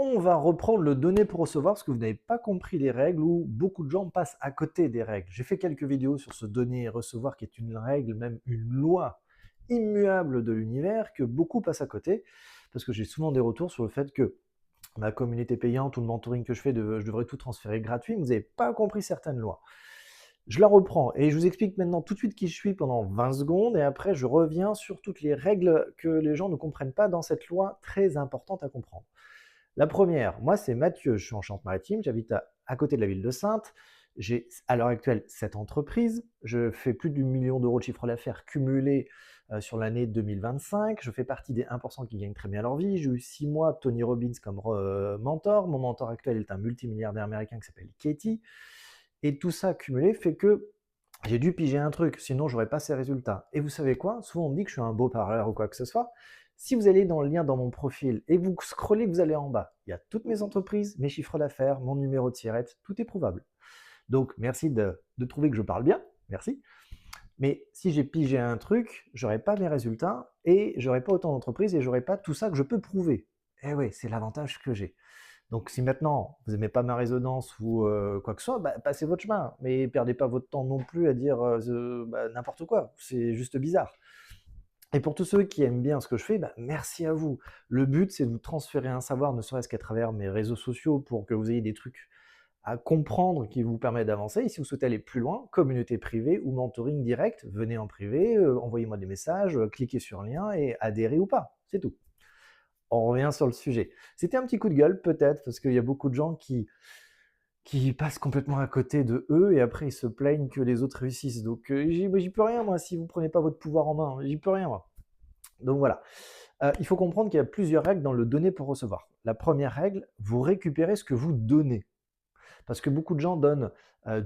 On va reprendre le donner pour recevoir parce que vous n'avez pas compris les règles ou beaucoup de gens passent à côté des règles. J'ai fait quelques vidéos sur ce donner et recevoir qui est une règle, même une loi immuable de l'univers que beaucoup passent à côté parce que j'ai souvent des retours sur le fait que ma communauté payante ou le mentoring que je fais, je devrais tout transférer gratuit, mais vous n'avez pas compris certaines lois. Je la reprends et je vous explique maintenant tout de suite qui je suis pendant 20 secondes et après je reviens sur toutes les règles que les gens ne comprennent pas dans cette loi très importante à comprendre. La première, moi c'est Mathieu, je suis en Charente-Maritime, j'habite à côté de la ville de Saintes. J'ai à l'heure actuelle 7 entreprises, je fais plus d'1 million d'euros de chiffre d'affaires cumulé sur l'année 2025. Je fais partie des 1% qui gagnent très bien leur vie. J'ai eu 6 mois de Tony Robbins comme mentor. Mon mentor actuel est un multimilliardaire américain qui s'appelle Katie. Et tout ça cumulé fait que j'ai dû piger un truc, sinon j'aurais pas ces résultats. Et vous savez quoi? Souvent on me dit que je suis un beau parleur ou quoi que ce soit. Si vous allez dans le lien dans mon profil et vous scrollez, vous allez en bas, il y a toutes mes entreprises, mes chiffres d'affaires, mon numéro de tirette, tout est prouvable. Donc merci de trouver que je parle bien, merci. Mais si j'ai pigé un truc, j'aurais pas mes résultats et j'aurais pas autant d'entreprises et j'aurais pas tout ça que je peux prouver. Eh oui, c'est l'avantage que j'ai. Donc si maintenant vous n'aimez pas ma résonance ou quoi que ce soit, bah, passez votre chemin, mais perdez pas votre temps non plus à dire n'importe quoi, c'est juste bizarre. Et pour tous ceux qui aiment bien ce que je fais, bah, merci à vous. Le but c'est de vous transférer un savoir, ne serait-ce qu'à travers mes réseaux sociaux, pour que vous ayez des trucs à comprendre qui vous permettent d'avancer. Et si vous souhaitez aller plus loin, communauté privée ou mentoring direct, venez en privé, envoyez-moi des messages, cliquez sur un lien et adhérez ou pas, c'est tout. On revient sur le sujet. C'était un petit coup de gueule, peut-être, parce qu'il y a beaucoup de gens qui passent complètement à côté de eux et après ils se plaignent que les autres réussissent. Donc j'y peux rien, moi, si vous prenez pas votre pouvoir en main. J'y peux rien, moi. Donc voilà. Il faut comprendre qu'il y a plusieurs règles dans le donner pour recevoir. La première règle, vous récupérez ce que vous donnez. Parce que beaucoup de gens donnent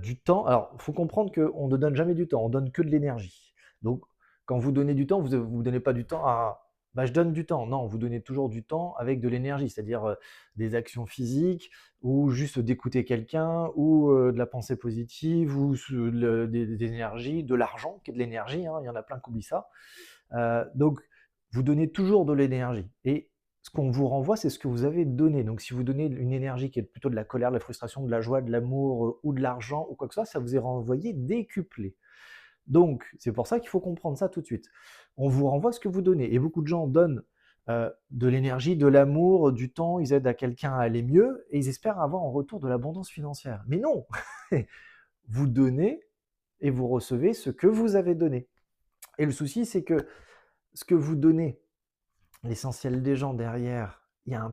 du temps. Alors, il faut comprendre qu'on ne donne jamais du temps, on donne que de l'énergie. Donc, quand vous donnez du temps, vous ne donnez pas du temps à je donne du temps. Non, vous donnez toujours du temps avec de l'énergie, c'est-à-dire des actions physiques ou juste d'écouter quelqu'un ou de la pensée positive ou des énergies, de l'argent qui est de l'énergie. Hein, il y en a plein qui oublient ça. Donc, vous donnez toujours de l'énergie. Et ce qu'on vous renvoie, c'est ce que vous avez donné. Donc, si vous donnez une énergie qui est plutôt de la colère, de la frustration, de la joie, de l'amour ou de l'argent ou quoi que ce soit, ça vous est renvoyé décuplé. Donc, c'est pour ça qu'il faut comprendre ça tout de suite. On vous renvoie ce que vous donnez. Et beaucoup de gens donnent de l'énergie, de l'amour, du temps, ils aident à quelqu'un à aller mieux et ils espèrent avoir en retour de l'abondance financière. Mais non. Vous donnez et vous recevez ce que vous avez donné. Et le souci, c'est que ce que vous donnez, l'essentiel des gens derrière, il y a un